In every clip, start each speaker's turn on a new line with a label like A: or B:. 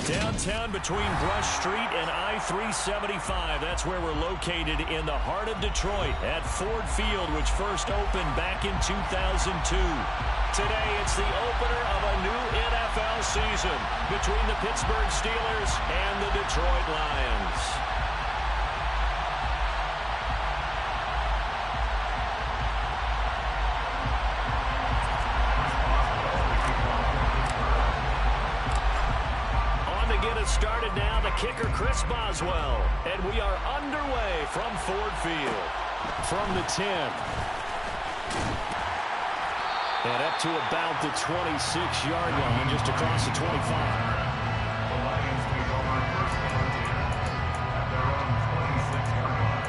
A: Downtown between Brush Street and I-375. That's where we're located in the heart of Detroit at Ford Field, which first opened back in 2002. Today, it's the opener of a new NFL season between the Pittsburgh Steelers and the Detroit Lions. Started now, the kicker, Chris Boswell. And we are underway from Ford Field. From the 10. And up to about the 26-yard line, just across the 25.
B: The Lions take over first down at their own 26-yard line.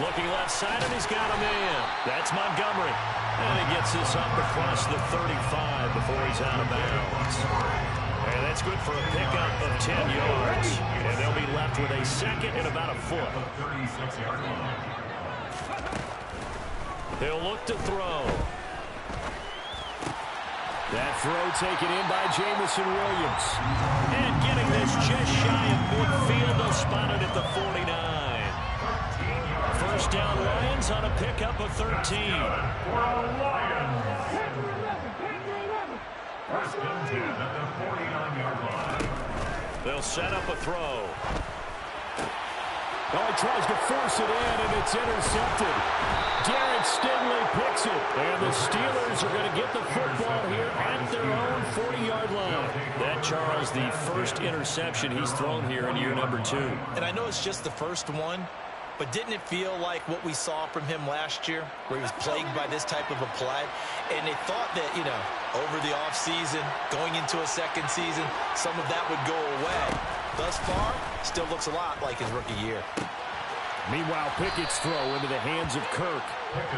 A: Looking left side, and he's got a man. That's Montgomery. And he gets this up across the 35 before he's out of bounds. And that's good for a pickup of 10 yards. And they'll be left with a second and about a foot.
B: 36-yard line.
A: He'll look to throw. That throw taken in by Jamison Williams. And getting this just shy of midfield. They'll spot it at the 49. First down, Lions on a pickup of 13.
B: For the Lions. First and 10 at the 49-yard line.
A: They'll set up a throw.
C: Oh, he tries to force it in, and it's intercepted. Garrett Stingley picks it. And the Steelers are going to get the football here at their own 40-yard line.
A: That, Charles, the first interception he's thrown here in year number 2.
D: And I know it's just the first one, but didn't it feel like what we saw from him last year, where he was plagued by this type of a play? And they thought that, you know, over the offseason, going into a second season, some of that would go away. Thus far, still looks a lot like his rookie year.
C: Meanwhile, Pickett's throw into the hands of Kirk.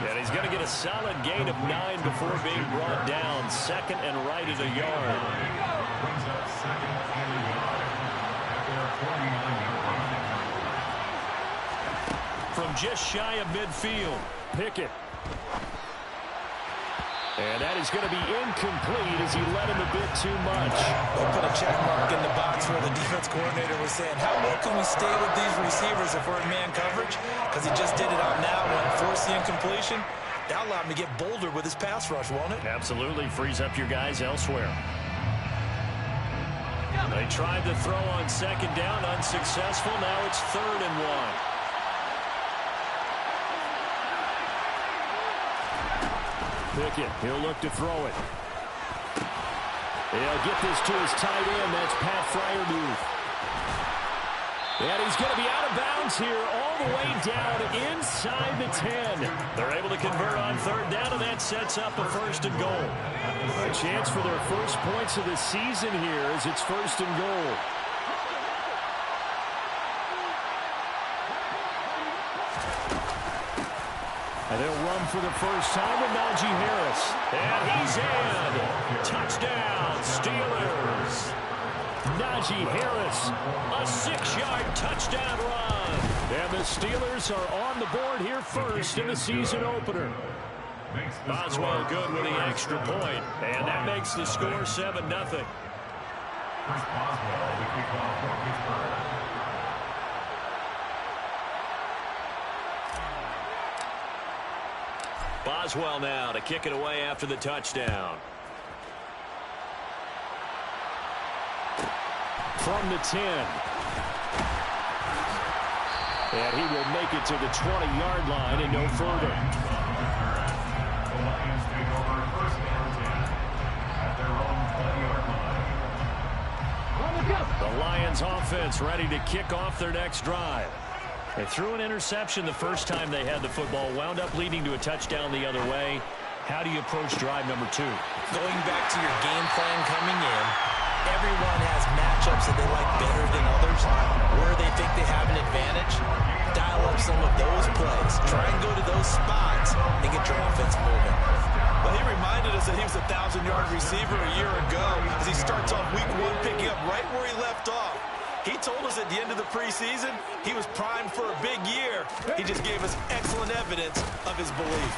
A: And he's going to get a solid gain of 9 before being brought down. Second and right at a yard.
B: Brings up second and a yard at their 49-yard line.
A: From just shy of midfield, Pickett. And that is going to be incomplete as he led him a bit too much.
D: They put a check mark in the box where the defense coordinator was saying, how low can we stay with these receivers if we're in man coverage? Because he just did it on that one, forced the incompletion. That allowed him to get bolder with his pass rush, won't it?
A: Absolutely frees up your guys elsewhere. They tried to throw on second down, unsuccessful. Now it's 3rd and 1.
C: Pickett, he'll look to throw it. He'll get this to his tight end. That's Pat Freiermuth. And he's going to be out of bounds here all the way down inside the 10.
A: They're able to convert on 3rd down, and that sets up a 1st and goal.
C: A chance for their first points of the season here as it's 1st and goal. And they'll run for the first time with Najee Harris.
A: And he's in. Touchdown, Steelers.
C: Najee Harris,
A: a 6-yard touchdown run.
C: And the Steelers are on the board here first in the season opener.
A: Boswell good with the extra point. And that makes the score 7-0.
B: Chris Boswell, the kickoff for Pittsburgh.
A: Boswell now to kick it away after the touchdown.
C: From the 10. And he will make it to the 20-yard line and no further.
B: The Lions take over first down 10 at their own 20-yard line.
A: The Lions offense ready to kick off their next drive. They threw an interception the first time they had the football, wound up leading to a touchdown the other way. How do you approach drive number 2?
D: Going back to your game plan coming in, everyone has matchups that they like better than others, where they think they have an advantage. dial up some of those plays. Try and go to those spots and get your offense moving. Well, he reminded us that he was a 1,000-yard receiver a year ago as he starts off week 1 picking up right where he left off. He told us at the end of the preseason he was primed for a big year. He just gave us excellent evidence of his belief.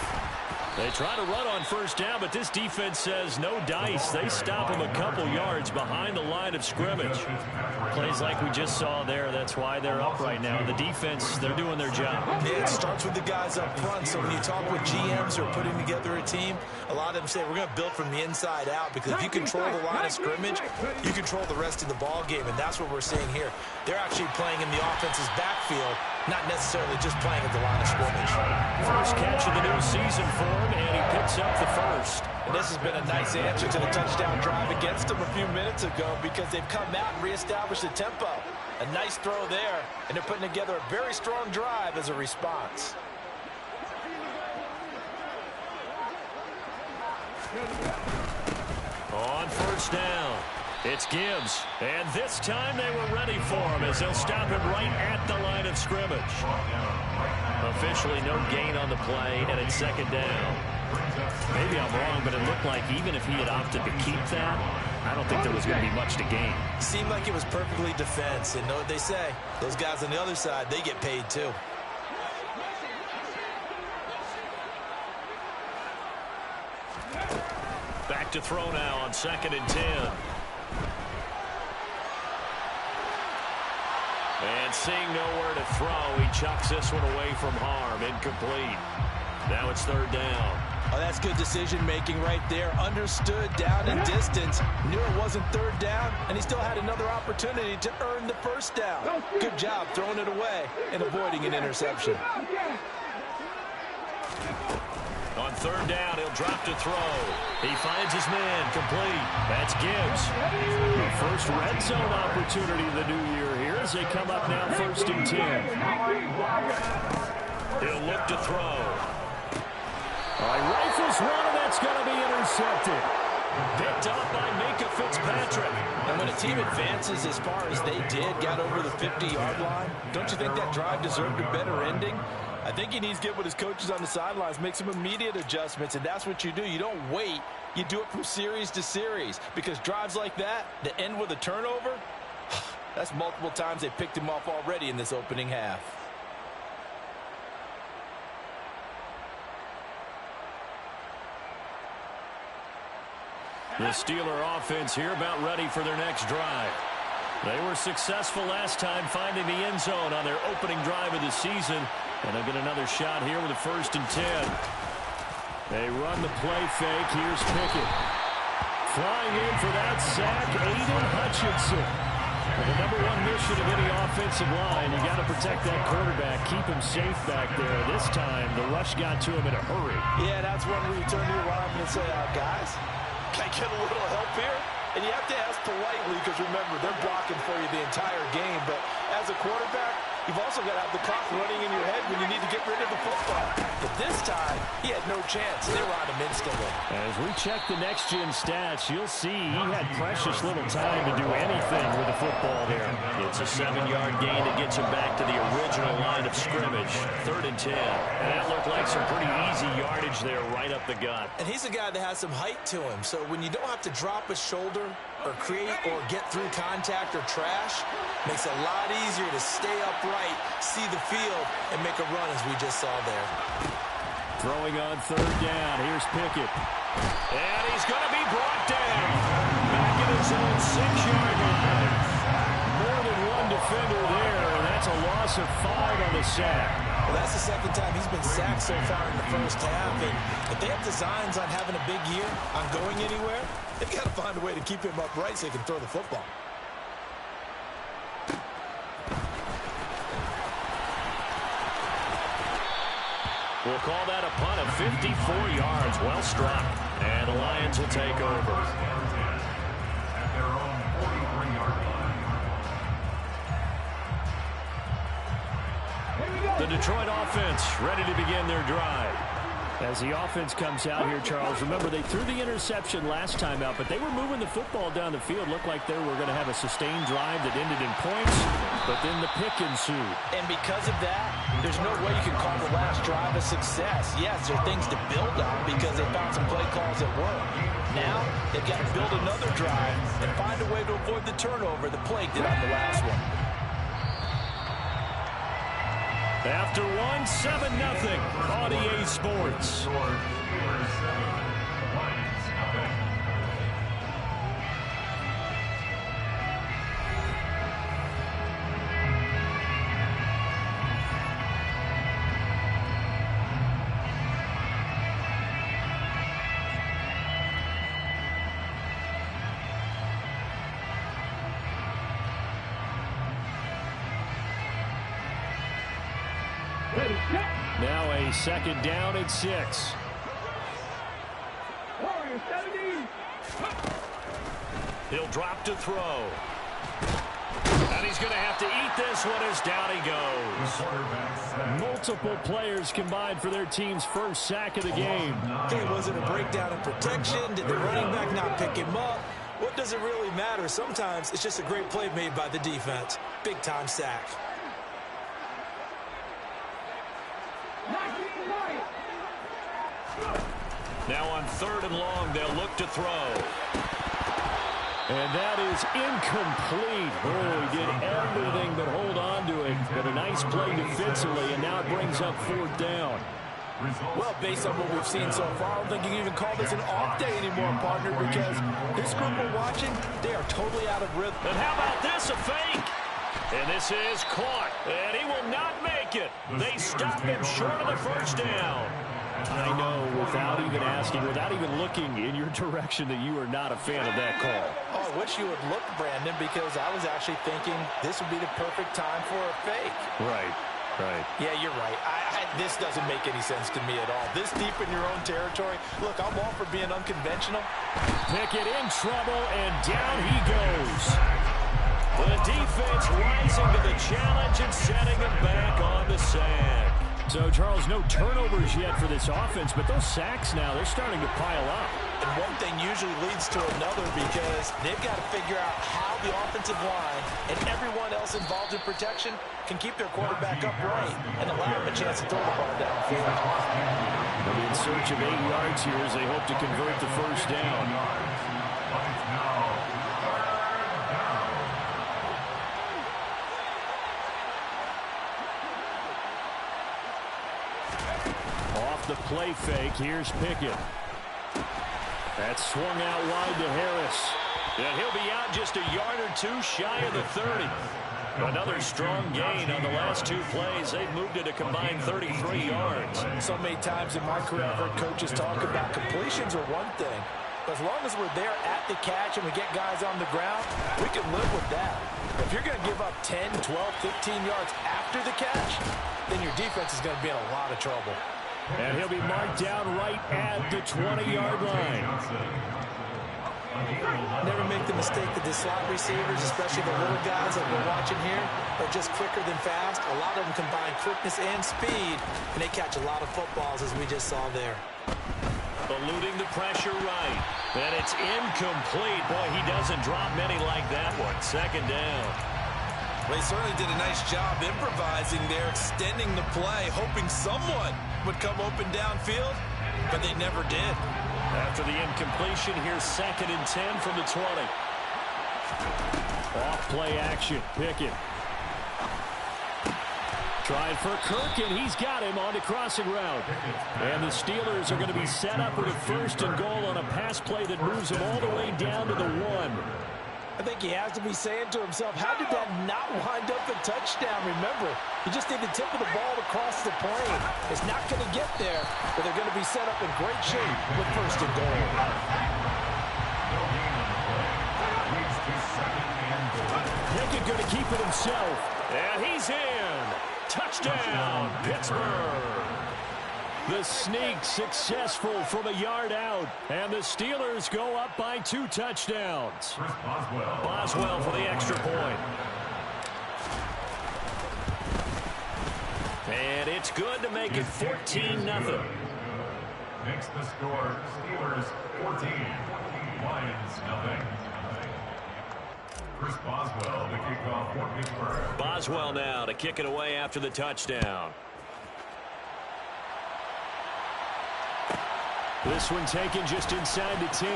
A: They try to run on first down, but this defense says no dice. They stop him a couple yards behind the line of scrimmage. Plays like we just saw there. That's why they're up right now. The defense, they're doing their job.
D: Yeah, it starts with the guys up front. So when you talk with GMs who are putting together a team, a lot of them say we're going to build from the inside out, because if you control the line of scrimmage, you control the rest of the ball game, and that's what we're seeing here. They're actually playing in the offense's backfield, not necessarily just playing at the line of scrimmage.
A: First catch of the new season for him, and he picks up the first.
D: And this has been a nice answer to the touchdown drive against them a few minutes ago, because they've come out and reestablished the tempo. A nice throw there, and they're putting together a very strong drive as a response.
A: On first down, it's Gibbs. And this time they were ready for him as they'll stop him right at the line of scrimmage. Officially no gain on the play, and it's second down. Maybe I'm wrong, but it looked like even if he had opted to keep that, I don't think there was going to be much to gain.
D: Seemed like it was perfectly defense, and know what they say. Those guys on the other side, they get paid too.
A: Back to throw now on 2nd and 10. And seeing nowhere to throw, he chucks this one away from harm. Incomplete. Now it's 3rd down.
D: Oh, that's good decision-making right there. Understood down and distance. Knew it wasn't 3rd down, and he still had another opportunity to earn the first down. Good job throwing it away and avoiding an interception.
A: On 3rd down, he'll drop to throw. He finds his man, complete. That's Gibbs. The first red zone opportunity of the new year here as they come up now 1st and 10. He'll look to throw.
C: All right, rifles one, and that's going to be intercepted.
A: Picked up by Minkah Fitzpatrick.
D: And when a team advances as far as they did, got over the 50-yard line, don't you think that drive deserved a better ending? I think he needs to get with his coaches on the sidelines, make some immediate adjustments, and that's what you do. You don't wait. You do it from series to series, because drives like that end with a turnover, that's multiple times they picked him off already in this opening half.
A: The Steeler offense here about ready for their next drive. They were successful last time finding the end zone on their opening drive of the season. And they'll get another shot here with a 1st and 10. They run the play fake. Here's Pickett. Flying in for that sack, Aiden Hutchinson. And the number 1 mission of any offensive line, you got to protect that quarterback, keep him safe back there. This time, the rush got to him in a hurry.
D: Yeah, that's when we turn to your lineman and say, guys, can I get a little help here? And you have to ask politely, because remember, they're blocking for you the entire game. But as a quarterback, you've also got to have the clock running in your head when you need to get rid of the football. But this time, he had no chance. They were on him instantly.
A: As we check the next-gen stats, you'll see he had precious little time to do anything with the football here. It's a 7-yard gain that gets him back to the original line of scrimmage. 3rd and 10. And that looked like some pretty easy yardage there right up the gut.
D: And he's a guy that has some height to him. So when you don't have to drop a shoulder or create or get through contact or trash, makes it a lot easier to stay upright, see the field, and make a run as we just saw there.
A: Throwing on 3rd down. Here's Pickett. And he's going to be brought down. Back in his own 6-yard line. More than one defender there, and that's a loss of 5 on the sack.
D: Well, that's the 2nd time he's been sacked so far in the first half. And if they have designs on having a big year, on going anywhere, they've got to find a way to keep him upright so he can throw the football.
A: We'll call that a punt of 54 yards. Well struck. And the Lions will take over.
B: At their own 43-yard line.
A: The Detroit offense ready to begin their drive.
C: As the offense comes out here, Charles, remember they threw the interception last time out, but they were moving the football down the field. Looked like they were going to have a sustained drive that ended in points, but then the pick ensued.
D: And because of that, there's no way you can call the last drive a success. Yes, there are things to build on because they found some play calls that work. Now, they've got to build another drive and find a way to avoid the turnover the Plague did on the last one.
A: After 7-0 on EA Sports.
B: Steelers 7, Lions nothing.
C: Now a second down and 6.
A: He'll drop to throw. And he's going to have to eat this one as down he goes.
C: Multiple players combined for their team's first sack of the game.
D: Hey, was it a breakdown in protection? Did the running back not pick him up? What does it really matter? Sometimes it's just a great play made by the defense. Big-time sack.
A: Now on 3rd and long, they'll look to throw.
C: And that is incomplete. Oh, he did everything but hold on to it. But a nice play defensively, and now it brings up 4th down.
D: Well, based on what we've seen so far, I don't think you can even call this an off day anymore, partner, because this group we're watching, they are totally out of rhythm.
A: And how about this, a fake? And this is caught, and he will not make it. They stop him short of the first down.
C: I know, without even asking, without even looking in your direction, that you are not a fan of that call.
D: Oh, I wish you would look, Brandon, because I was actually thinking this would be the perfect time for a fake.
C: Right.
D: Yeah, you're right. This doesn't make any sense to me at all. This deep in your own territory. Look, I'm all for being unconventional.
C: Pickett in trouble, and down he goes.
A: The defense rising to the challenge and setting him back on the sack.
C: So, Charles, no turnovers yet for this offense, but those sacks now, they're starting to pile up.
D: And one thing usually leads to another because they've got to figure out how the offensive line and everyone else involved in protection can keep their quarterback upright and allow him a chance to throw the ball downfield.
C: They'll be in search of 8 yards here as they hope to convert the first down. Off the play fake, here's Pickett. That's swung out wide to Harris.
A: And he'll be out just a yard or two shy of the 30. Another strong gain on the last 2 plays. They've moved it a combined 33 yards.
D: So many times in my career, I've heard coaches talk about completions are one thing. But as long as we're there at the catch and we get guys on the ground, we can live with that. If you're going to give up 10, 12, 15 yards after the catch, then your defense is going to be in a lot of trouble.
C: And he'll be marked down right at the 20-yard line.
D: Never make the mistake that the slot receivers, especially the little guys like we're watching here, are just quicker than fast. A lot of them combine quickness and speed, and they catch a lot of footballs, as we just saw there.
A: Eluding the pressure right. And it's incomplete. Boy, he doesn't drop many like that one. 2nd down.
D: They certainly did a nice job improvising there, extending the play, hoping someone would come open downfield, but they never did.
A: After the incompletion, here's 2nd and 10 from the 20.
C: Off play action, Pickett. Trying for Kirk, and he's got him on the crossing route. And the Steelers are going to be set up with a 1st and goal on a pass play that moves them all the way down to the 1.
D: I think he has to be saying to himself, how did that not wind up a touchdown? Remember, you just need the tip of the ball to cross the plane. It's not going to get there, but they're going to be set up in great shape with 1st and goal.
C: Pickett going to keep it himself.
A: And he's in. Touchdown, Pittsburgh.
C: The sneak successful from a yard out. And the Steelers go up by 2 touchdowns.
A: Boswell for the extra point. And it's good to make it 14-0.
B: makes the score Steelers 14, Lions nothing. Chris Boswell, the kickoff for Pittsburgh.
A: Boswell now to kick it away after the touchdown. This one taken just inside the 10.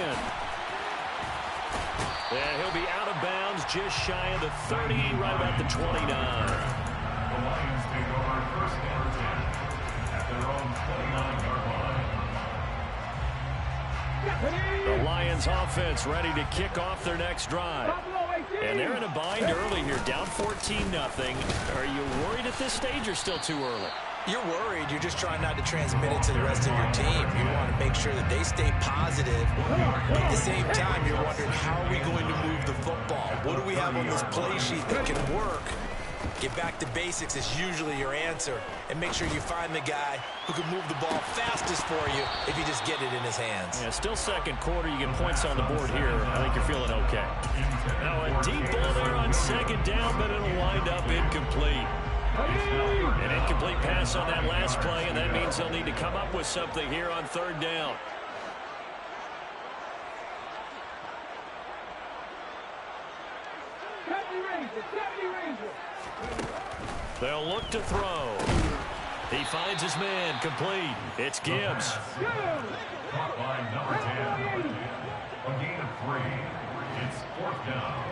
A: And he'll be out of bounds just shy of the 30, right about the 29.
B: The Lions take over first and 10 at their own 29-yard line.
A: The Lions offense ready to kick off their next drive. And they're in a bind early here, down 14-0. Are you worried at this stage or still too early?
D: You're worried. You're just trying not to transmit it to the rest of your team. You want to make sure that they stay positive. But at the same time, you're wondering, how are we going to move the football? What do we have on this play sheet that can work? Get back to basics is usually your answer. And make sure you find the guy who can move the ball fastest for you if you just get it in his hands.
A: Yeah, still second quarter. You get points on the board here. I think you're feeling okay. Now a deep ball there on second down, but it'll wind up incomplete. An incomplete pass on that last play, and that means they'll need to come up with something here on third down. They'll look to throw. He finds his man, complete. It's Gibbs.
B: Caught by number 10. A gain of 3. It's fourth down.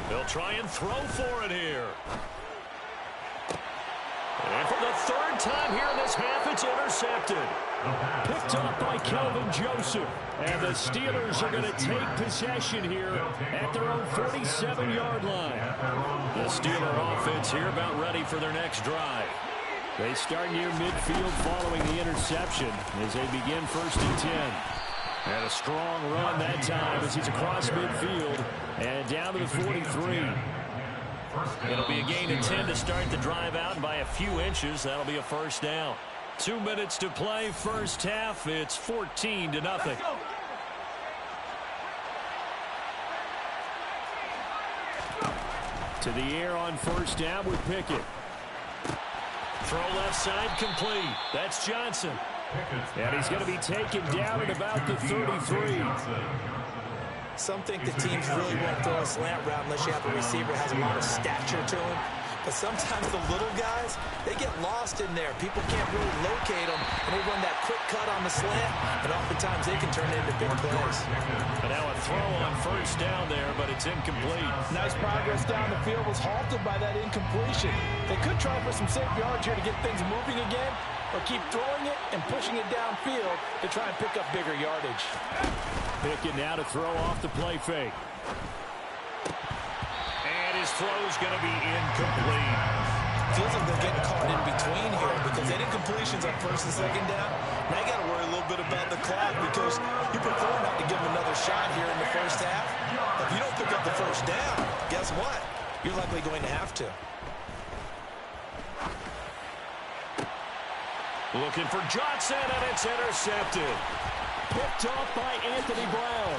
A: They'll try and throw for it here. And for the third time here in this half, it's intercepted. Picked up by Kelvin Joseph. And the Steelers are going to take possession here at their own 47-yard line. The Steeler offense here about ready for their next drive. They start near midfield following the interception as they begin first and 10. And a strong run that time as he's across midfield and down to the 43. It'll be a gain of 10 to start the drive out, and by a few inches, that'll be a first down. 2 minutes to play, first half. It's 14-0. To the air on first down with Pickett. Throw left side complete. That's Johnson. And he's going to be taken down at about the 33.
D: Some think the teams really won't throw a slant route unless you have a receiver that has a lot of stature to him. But sometimes the little guys, they get lost in there. People can't really locate them, and they run that quick cut on the slant, and oftentimes they can turn it into big plays.
A: And now a throw on first down there, but it's incomplete.
E: Nice progress down the field was halted by that incompletion. They could try for some safe yards here to get things moving again, or keep throwing it and pushing it downfield to try and pick up bigger yardage.
A: Pickett now to throw off the play fake. And his throw's going to be incomplete.
D: Feels like they're getting caught in between here because they did completions on first and second down. Now you got to worry a little bit about the clock because you prefer not to give them another shot here in the first half. If you don't pick up the first down, guess what? You're likely going to have to.
A: Looking for Johnson, and it's intercepted. Picked off by Anthony Brown.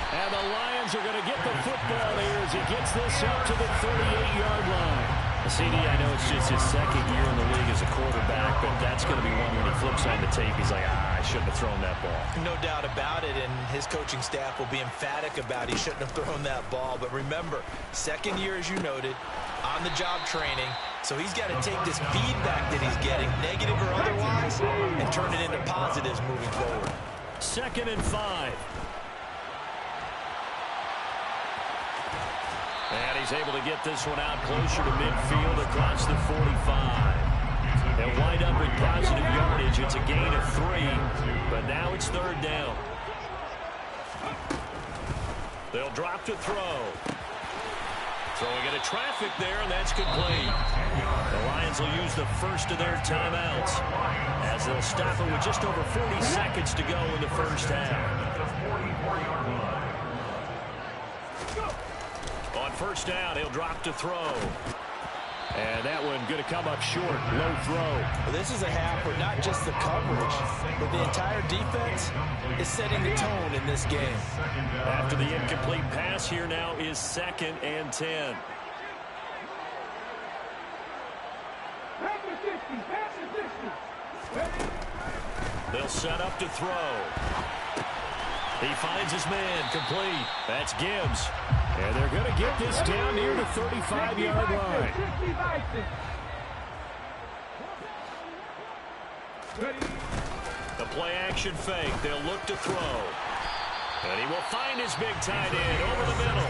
A: And the Lions are going to get the football here as he gets this up to the 38-yard line. CD, I know it's just his second year in the league as a quarterback, but that's going to be one when he flips on the tape. He's like, I shouldn't have thrown that ball.
D: No doubt about it, and his coaching staff will be emphatic about he shouldn't have thrown that ball. But remember, second year, as you noted, on-the-job training, so he's got to take this feedback that he's getting, negative or otherwise, and turn it into positives moving forward.
A: 2nd and 5. And he's able to get this one out closer to midfield across the 45. They'll wind up with positive yardage. It's a gain of 3, but now it's third down. They'll drop to throw. Throwing into traffic there, and that's complete. The Lions will use the first of their timeouts as they'll stop it with just over 40 seconds to go in the first half. On first down, he'll drop to throw. And that one going to come up short. Low throw.
E: Well, this is a half where not just the coverage, but the entire defense is setting the tone in this game.
A: After the incomplete pass, here now is 2nd and 10. They'll set up to throw. He finds his man, complete. That's Gibbs.
C: And they're going to get this down near the 35-yard line.
A: The play-action fake. They'll look to throw. And he will find his big tight end over the middle.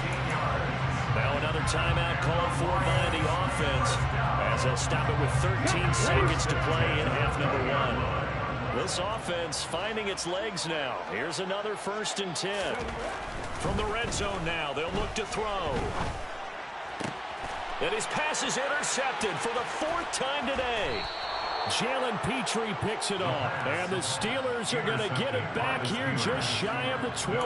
A: Now another timeout called for by the offense as they'll stop it with 13 seconds to play in half number 1. This offense finding its legs now. Here's another 1st and 10. From the red zone now, they'll look to throw. And his pass is intercepted for the 4th time today.
C: Jalen Petrie picks it off, and the Steelers are going to get it back here just shy of the 20.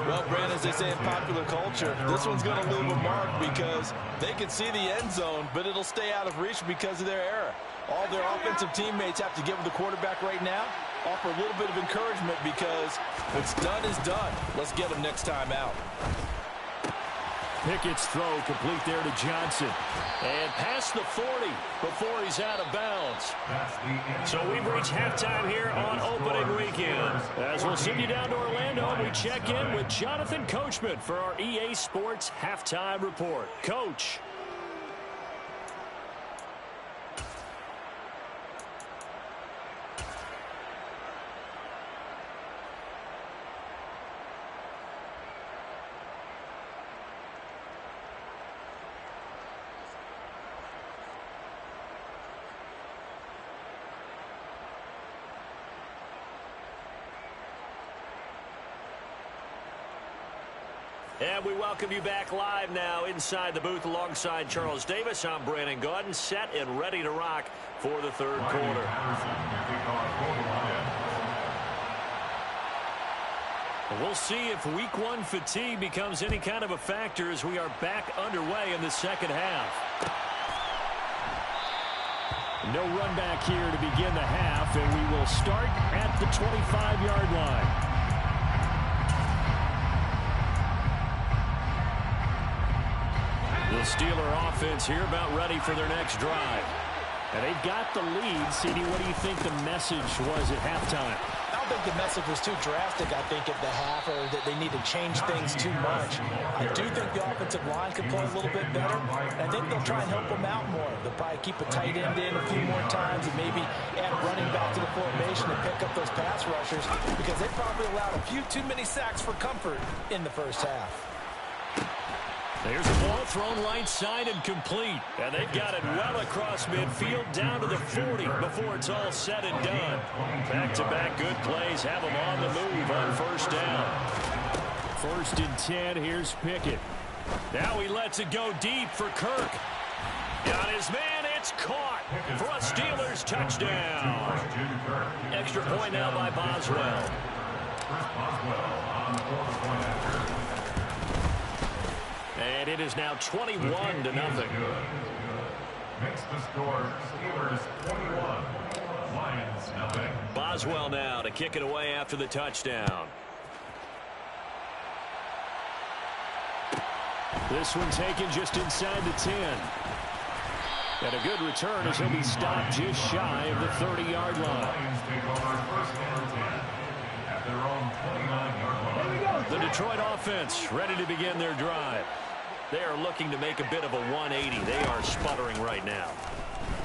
E: Well, Brandon, as they say in popular culture, this one's going to leave a mark because they can see the end zone, but it'll stay out of reach because of their error. All their offensive teammates have to give the quarterback right now, offer a little bit of encouragement because what's done is done. Let's get them next time out.
C: Pickett's throw complete there to Johnson.
A: And past the 40 before he's out of bounds. So we've reached halftime here on opening weekend. As we'll send you down to Orlando, we check in with Jonathan Coachman for our EA Sports Halftime Report. Coach. And we welcome you back live now inside the booth alongside Charles Davis. I'm Brandon Gaudin, set and ready to rock for the 3rd quarter. We'll see if week 1 fatigue becomes any kind of a factor as we are back underway in the 2nd half.
C: No run back here to begin the half, and we will start at the 25-yard line. The Steeler offense here about ready for their next drive. And they've got the lead. CD, what do you think the message was at halftime?
E: I don't think the message was too drastic, I think, at the half, or that they need to change things too much. I do think the offensive line could play a little bit better. And I think they'll try and help them out more. They'll probably keep a tight end in a few more times and maybe add running back to the formation and pick up those pass rushers because they probably allowed a few too many sacks for comfort in the first half.
A: There's a ball thrown right side and complete. And they've got it well across midfield down to the 40 before it's all said and done. Back-to-back good plays have them on the move on 1st down.
C: 1st and 10, here's Pickett.
A: Now he lets it go deep for Kirk. Got his man, it's caught for a Steelers touchdown. Extra point now by Boswell. And it is now 21-0.
B: Makes the score Steelers 21, Lions 0.
A: Boswell now to kick it away after the touchdown.
C: This one taken just inside the 10. And a good return as he'll be stopped just shy of the 30-yard line.
B: Lions take over 1st and 10 at their own 29-yard line.
A: The Detroit offense ready to begin their drive. They are looking to make a bit of a 180. They are sputtering right now.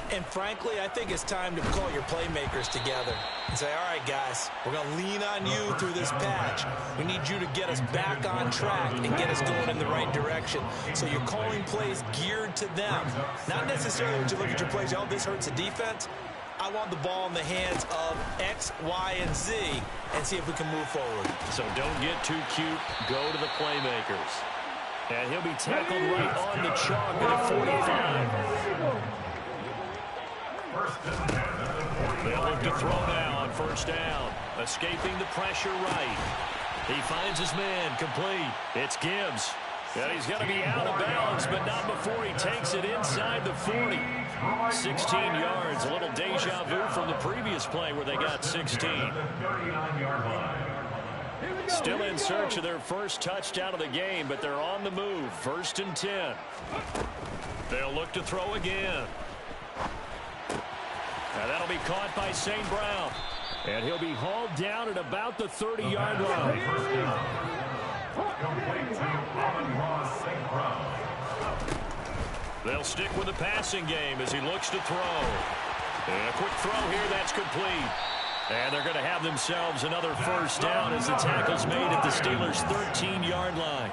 E: And frankly, I think it's time to call your playmakers together and say, all right, guys, we're going to lean on you through this patch. We need you to get us back on track and get us going in the right direction. So you're calling plays geared to them. Not necessarily when you look at your plays, oh, this hurts the defense. I want the ball in the hands of X, Y, and Z and see if we can move forward.
A: So don't get too cute. Go to the playmakers. And he'll be tackled right on the chalk at a 45. They'll look to throw now on 1st down. Escaping the pressure right. He finds his man, complete. It's Gibbs. And he's going to be out of bounds, but not before he takes it inside the 40. 16 yards, a little deja vu from the previous play where they got 16. Still in search of their first touchdown of the game, but they're on the move. 1st and 10. They'll look to throw again. And that'll be caught by St. Brown.
C: And he'll be hauled down at about the 30-yard line.
A: They'll stick with the passing game as he looks to throw. And a quick throw here, that's complete. And they're going to have themselves another first down as the tackle's made at the Steelers' 13-yard line.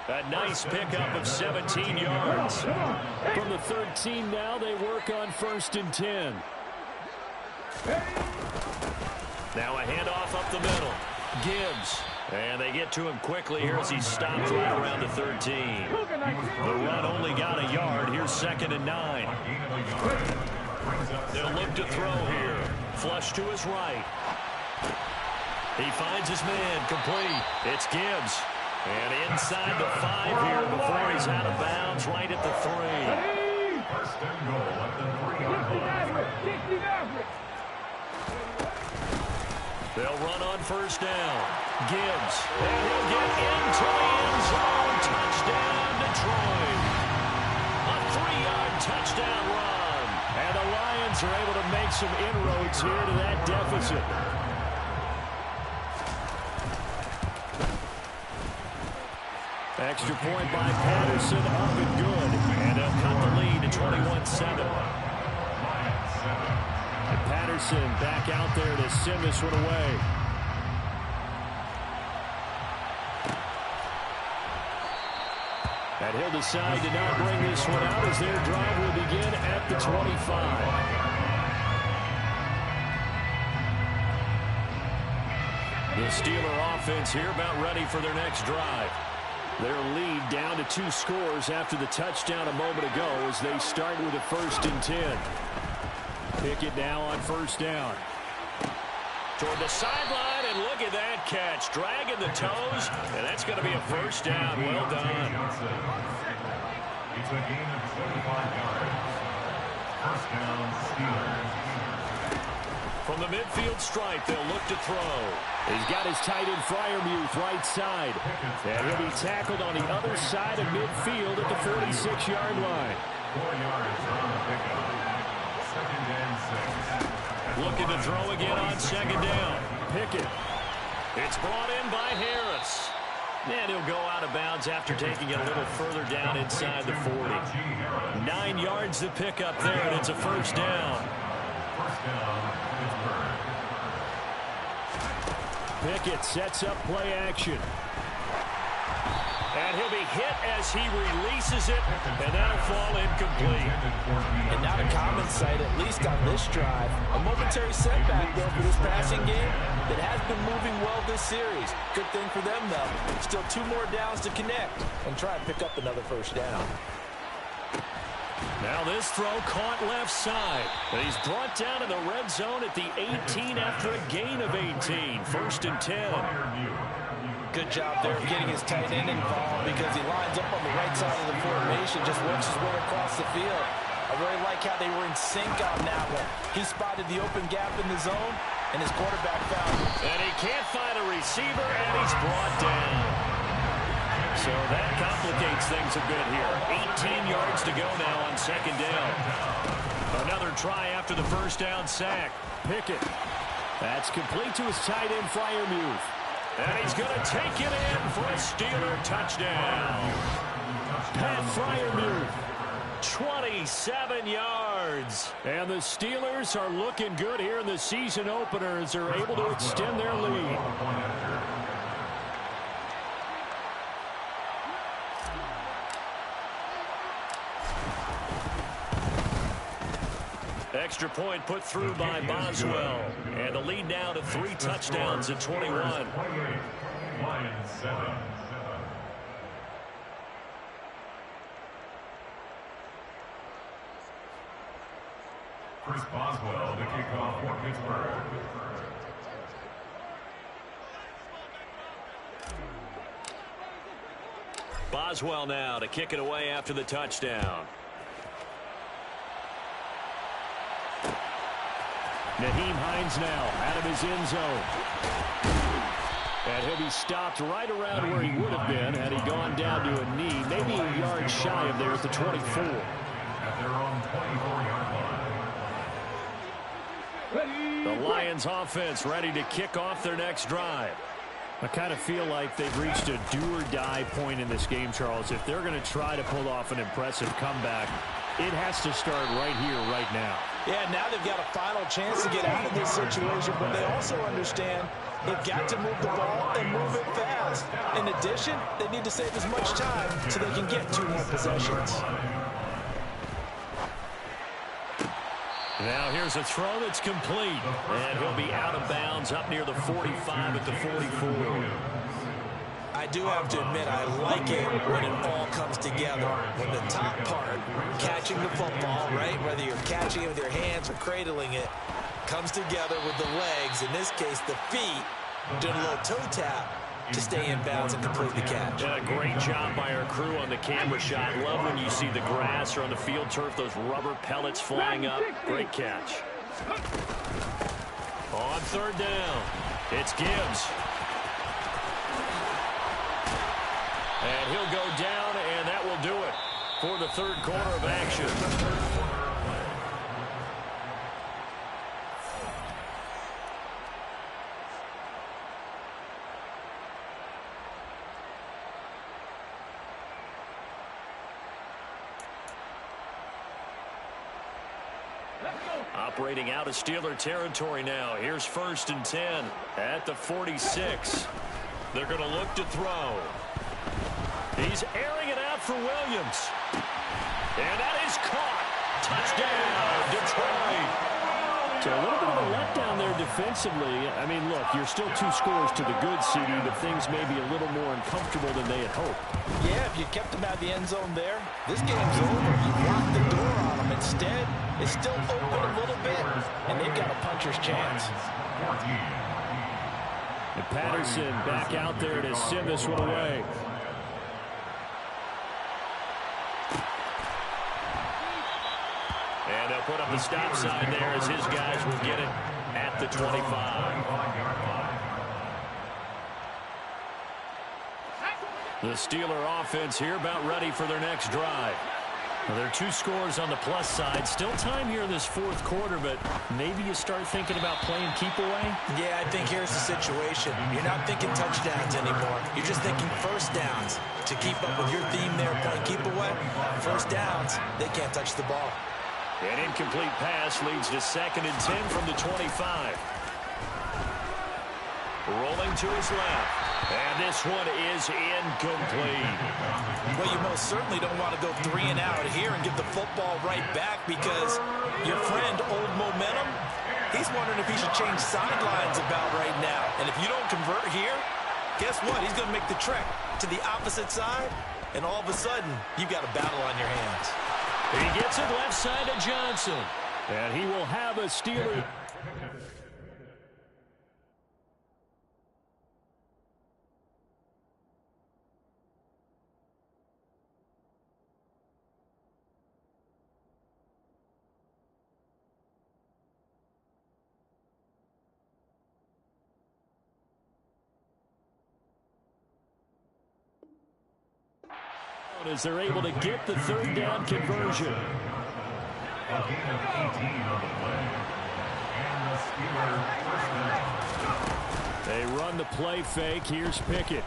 A: A nice pickup of 17 yards.
C: From the 13 now, they work on 1st and 10.
A: Now a handoff up the middle. Gibbs. And they get to him quickly here as he stops right around the 13. The run only got a yard. Here's 2nd and 9. They'll look to throw here. Flush to his right. He finds his man complete. It's Gibbs. And inside the 5 here before he's out of bounds right at the 3.
B: First and goal at the 3-yard line.
A: They'll run on 1st down. Gibbs. And he'll get into the end zone. Touchdown, Detroit. A 3-yard touchdown run.
C: And the Lions are able to make some inroads here to that deficit. Extra point by Patterson, up and good.
A: And they'll cut the lead to 21-7.
C: And Patterson back out there to send this one away. And he'll decide to not bring this one out as their drive will begin at the 25.
A: The Steeler offense here about ready for their next drive.
C: Their lead down to 2 scores after the touchdown a moment ago as they start with a 1st and 10. Pickett now on 1st down.
A: Toward the sideline, and look at that catch. Dragging the toes, and that's going to be a 1st down. Well done.
B: It's a gain of 25 yards. 1st down, Steelers.
A: From the midfield stripe, they'll look to throw.
C: He's got his tight end Freiermuth right side. And he'll be tackled on the other side of midfield at the 46-yard line.
B: 4 yards on the pickup. 2nd and 6.
A: Looking to throw again on 2nd down.
C: Pickett.
A: It's brought in by Harris. And he'll go out of bounds after taking it a little further down inside the 40. 9 yards to pick up there, and it's a 1st down.
B: 1st down, Pittsburgh.
C: Pickett sets up play action.
A: And he'll be hit as he releases it, and that'll fall incomplete.
E: And not a common sight, at least on this drive. A momentary setback, though, for this passing game that has been moving well this series. Good thing for them, though. Still 2 more downs to connect and try and pick up another 1st down.
A: Now this throw caught left side. And he's brought down in the red zone at the 18 after a gain of 18. 1st and 10.
E: Good job there of getting his tight end involved because he lines up on the right side of the formation, just works his way across the field. I really like how they were in sync on that one. He spotted the open gap in the zone, and his quarterback found it.
A: And he can't find a receiver, and he's brought down. So that complicates things a bit here. 18 yards to go now on 2nd down. Another try after the 1st down sack.
C: Pickett. That's complete to his tight end Freiermuth.
A: And he's going to take it in for a Steeler touchdown.
C: Pat Freiermuth.
A: 27 yards.
C: And the Steelers are looking good here in the season opener as they're able to extend their lead.
A: Extra point put through by Boswell. And the lead now to 3 touchdowns at 21.
B: 28, Lions 7. Chris Boswell, the kickoff for Pittsburgh.
A: Boswell now to kick it away after the touchdown.
C: Nyheim Hines now out of his end zone. And he'll be stopped right around where he would have been had he gone down to a knee, maybe a yard shy of there at the 24.
B: At their own 24-yard line.
A: The Lions offense ready to kick off their next drive.
C: I kind of feel like they've reached a do-or-die point in this game, Charles. If they're going to try to pull off an impressive comeback, it has to start right here, right now.
E: Yeah, now they've got a final chance to get out of this situation, but they also understand they've got to move the ball and move it fast. In addition, they need to save as much time so they can get 2 more possessions.
A: Now here's a throw that's complete. And he'll be out of bounds up near the 45 at the 44.
E: I do have to admit, I like it when it all comes together. When the top part, catching the football, right, whether you're catching it with your hands or cradling it, comes together with the legs, in this case the feet, doing a little toe tap to stay in bounds and complete the catch.
A: Yeah, great job by our crew on the camera shot. Love when you see the grass or on the field turf, those rubber pellets flying up. Great catch. On 3rd down, it's Gibbs. And he'll go down, and that will do it for the 3rd quarter of action. Operating out of Steeler territory now. Here's 1st and 10 at the 46. They're going to look to throw. He's airing it out for Williams. And that is caught. Touchdown, Detroit.
C: So a little bit of a letdown there defensively. I mean, look, you're still 2 scores to the good, CD, but things may be a little more uncomfortable than they had hoped.
E: Yeah, if you kept them out of the end zone there, this game's over. You locked the door on them. Instead, it's still open a little bit, and they've got a puncher's chance.
C: And Patterson back out there to send this one away.
A: And they'll put up the stop sign there as his guys will get it at the 25. The Steeler offense here about ready for their next drive. Well, there are 2 scores on the plus side. Still time here in this 4th quarter, but maybe you start thinking about playing keep away?
E: Yeah, I think here's the situation. You're not thinking touchdowns anymore. You're just thinking 1st downs. To keep up with your theme there, playing keep away, 1st downs, they can't touch the ball.
A: An incomplete pass leads to 2nd and 10 from the 25. Rolling to his left. And this one is incomplete.
E: Well, you most certainly don't want to go 3 and out here and give the football right back because your friend, Old Momentum, he's wondering if he should change sidelines about right now. And if you don't convert here, guess what? He's going to make the trek to the opposite side, and all of a sudden, you've got a battle on your hands.
A: He gets it left side to Johnson.
C: And he will have a Steeler. As they're able to get the 3rd down conversion.
B: A gain of 18 on the play. And the Steelers 1st down.
C: They run the play fake. Here's Pickett.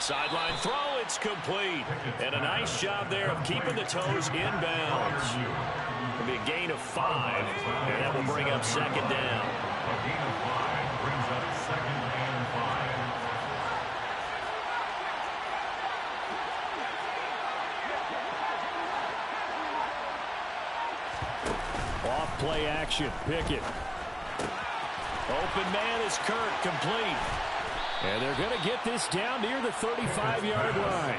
A: Sideline throw, it's complete. And a nice job there of keeping the toes in bounds. It'll be a gain of 5, and that will bring up 2nd down.
B: A gain of 5 brings up 2nd and 5.
C: Off play action. Pickett.
A: Open man is Kirk, complete.
C: And they're going to get this down near the 35-yard line.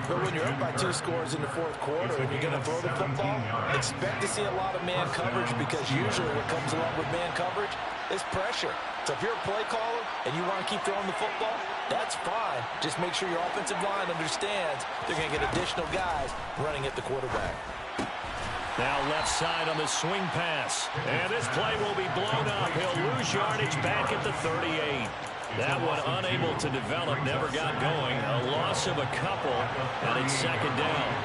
E: But when you're up by 2 scores in the 4th quarter and you're going to throw the football, expect to see a lot of man coverage because usually what comes along with man coverage is pressure. So if you're a play caller and you want to keep throwing the football, that's fine. Just make sure your offensive line understands they're going to get additional guys running at the quarterback.
A: Now left side on the swing pass. And this play will be blown up. He'll lose yardage back at the 38. That one unable to develop, never got going. A loss of a couple, and it's 2nd down.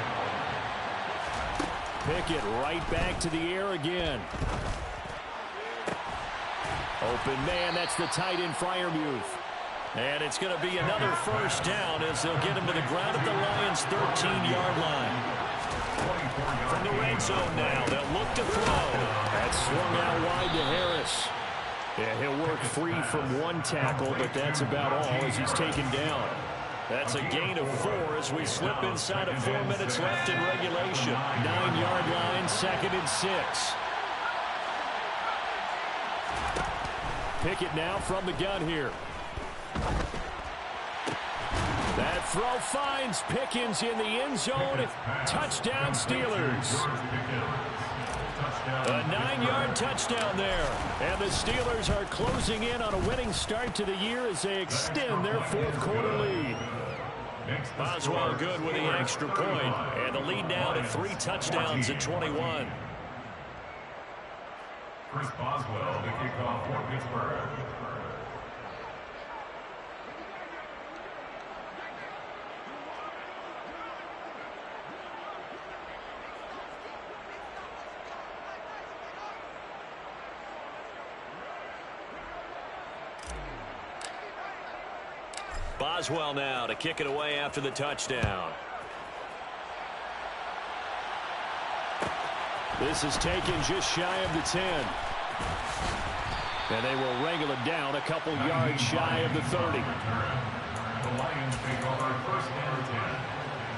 C: Pickett right back to the air again. Open man, that's the tight end Freiermuth.
A: And it's going to be another first down as they'll get him to the ground at the Lions' 13-yard line. From the red zone now, they'll look to throw.
C: That's swung out wide to Harris. Yeah, he'll work free from one tackle, but that's about all as he's taken down.
A: That's a gain of 4 as we slip inside of 4 minutes left in regulation.
C: 9-yard line, 2nd and 6. Pickett now from the gun here. That throw finds Pickens in the end zone. Touchdown, Steelers.
A: A 9-yard touchdown there.
C: And the Steelers are closing in on a winning start to the year as they extend their 4th quarter lead.
A: Boswell good with the extra point, and the lead now to 3 touchdowns at 21.
B: Chris Boswell, the kickoff for Pittsburgh.
A: Boswell now to kick it away after the touchdown.
C: This is taken just shy of the 10. And they will wrangle it down a couple yards shy of the 30.
B: The Lions take over 1st and 10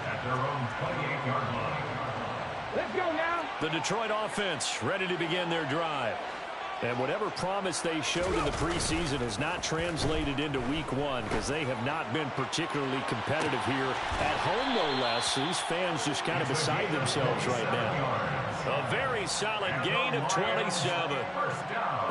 B: at their own 28-yard line.
F: Let's go now.
A: The Detroit offense ready to begin their drive.
C: And whatever promise they showed in the preseason has not translated into week 1 because they have not been particularly competitive here at home, no less. These fans just kind of beside themselves right now.
A: A very solid gain of 27.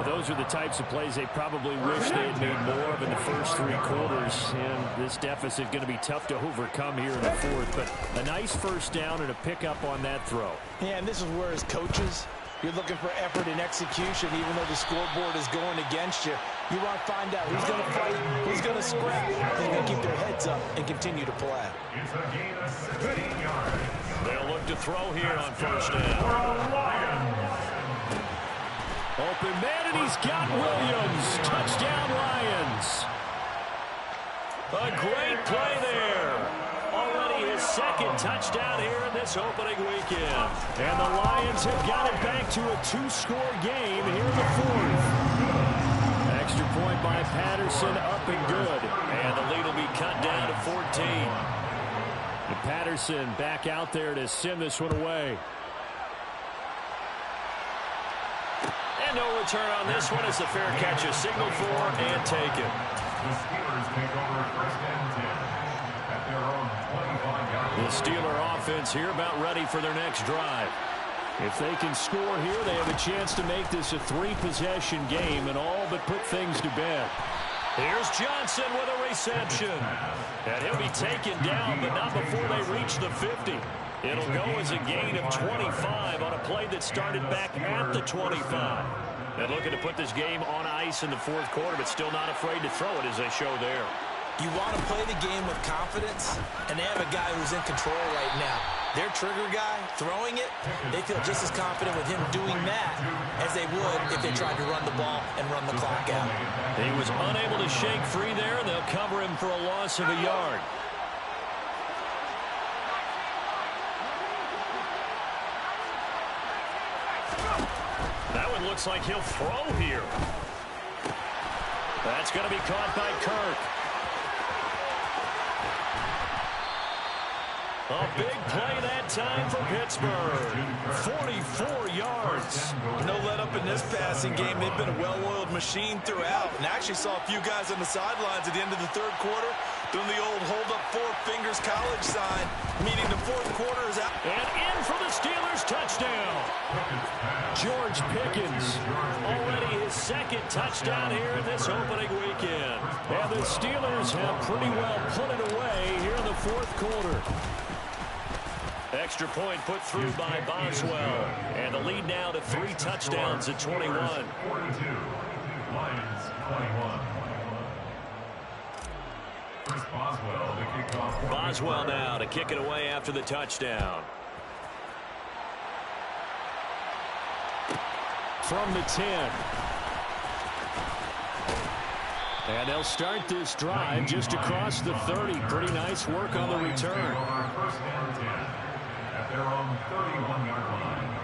C: Those are the types of plays they probably wish they had made more of in the first 3 quarters. And this deficit going to be tough to overcome here in the 4th. But a nice first down and a pickup on that throw.
E: Yeah, and this is where as coaches, you're looking for effort and execution, even though the scoreboard is going against you. You want to find out who's going to fight, who's going to scrap, who's going to keep their heads up and continue to play.
B: It's a gain of 16 yards.
A: They'll look to throw here on first down.
C: Open man, and he's got Williams. Touchdown, Lions.
A: A great play there. Already his 2nd touchdown here in this opening weekend.
C: And the Lions have got it back to a 2-score game here in the 4th. Extra point by Patterson, up and good.
A: And the lead will be cut down to 14.
C: And Patterson back out there to send this one away.
A: And no return on this one. It's a fair catch, a signal for, and take it.
B: The Steelers take over 1st and 10 at their own 25-yard line.
A: The Steeler offense here about ready for their next drive.
C: If they can score here, they have a chance to make this a 3-possession game and all but put things to bed.
A: Here's Johnson with a reception. And he'll be taken down, but not before they reach the 50. It'll go as a gain of 25 on a play that started back at the 25. And looking to put this game on ice in the 4th quarter, but still not afraid to throw it as they show there.
E: You want to play the game with confidence, and they have a guy who's in control right now. Their trigger guy, throwing it, they feel just as confident with him doing that as they would if they tried to run the ball and run the clock out.
A: He was unable to shake free there, and they'll cover him for a loss of a yard. That one looks like he'll throw here. That's going to be caught by Kirk. A big play that time for Pittsburgh. 44 yards.
E: No let up in this passing game. They've been a well-oiled machine throughout. And I actually saw a few guys on the sidelines at the end of the 3rd quarter doing the old hold up 4 fingers college sign, meaning the 4th quarter is out.
A: And in for the Steelers touchdown.
C: George Pickens.
A: Already his 2nd touchdown here in this opening weekend.
C: And the Steelers have pretty well put it away here in the 4th quarter.
A: Extra point put through by Boswell. And the lead now to 3 touchdowns at 21.
B: 42, Lions 21. Chris Boswell, the kickoff.
A: Boswell now to kick it away after the touchdown.
C: from the 10. And they'll start this drive just across the 30. Pretty nice work on the return.
B: First and 10 at their own 31-yard line.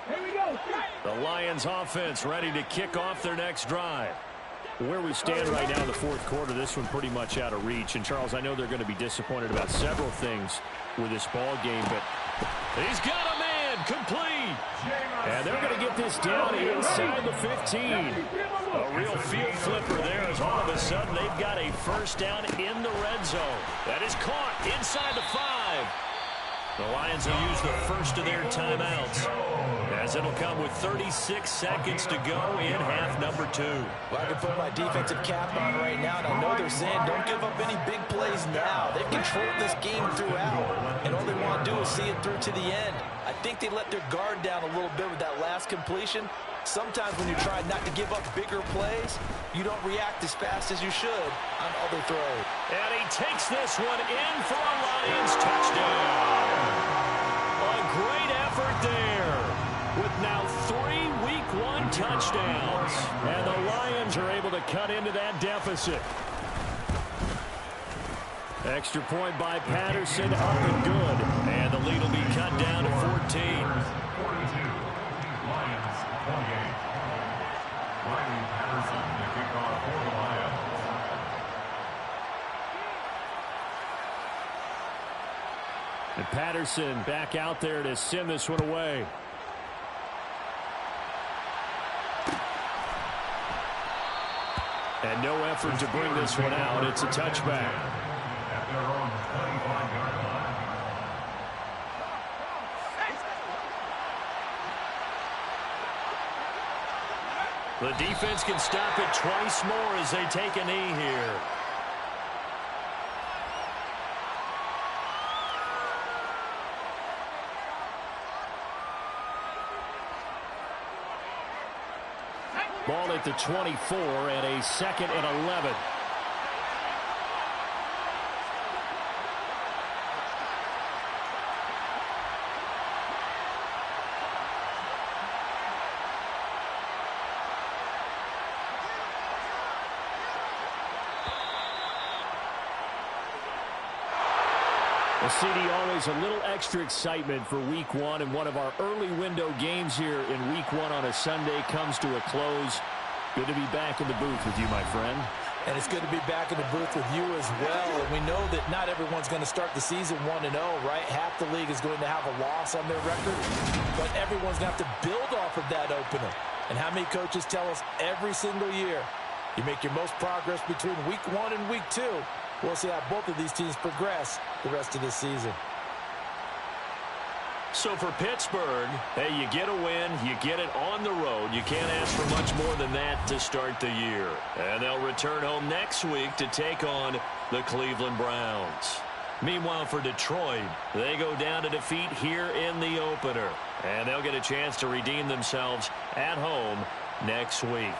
F: Here we go.
C: The Lions offense ready to kick off their next drive. Where we stand right now in the fourth quarter, this one pretty much out of reach. And, Charles, I know they're going to be disappointed about several things with this ball game, but he's got a man complete. And they're going to get this down inside the 15. A real field flipper there as all of a sudden they've got a first down in the red zone. That is caught inside the 5. The Lions will use the first of their timeouts, as it'll come with 36 seconds to go in half number 2.
E: Well, I can put my defensive cap on right now, and I know they're saying don't give up any big plays now. They've controlled this game throughout, and all they want to do is see it through to the end. I think they let their guard down a little bit with that last completion. Sometimes when you try not to give up bigger plays, you don't react as fast as you should on other throws.
C: And he takes this one in for a Lions touchdown. A great effort there with now 3 Week 1 touchdowns. And the Lions are able to cut into that deficit. Extra point by Patterson, up and good. And the lead will be cut down to 14.
B: 42. Lions 28. Riley Patterson to kick off for the Lions.
C: And Patterson back out there to send this one away. And no effort to bring this one out. It's a touchback.
B: At their own 25-yard line.
C: The defense can stop it twice more as they take a knee here. Ball at the 24 and a 2nd and 11. Well, CD, always a little extra excitement for Week 1, and one of our early window games here in Week 1 on a Sunday comes to a close. Good to be back in the booth with you, my friend.
E: And it's good to be back in the booth with you as well. And we know that not everyone's going to start the season 1-0, right? Half the league is going to have a loss on their record. But everyone's going to have to build off of that opener. And how many coaches tell us every single year, you make your most progress between Week 1 and Week 2. We'll see how both of these teams progress the rest of this season.
C: So for Pittsburgh, hey, you get a win, you get it on the road. You can't ask for much more than that to start the year. And they'll return home next week to take on the Cleveland Browns. Meanwhile, for Detroit, they go down to defeat here in the opener. And they'll get a chance to redeem themselves at home next week.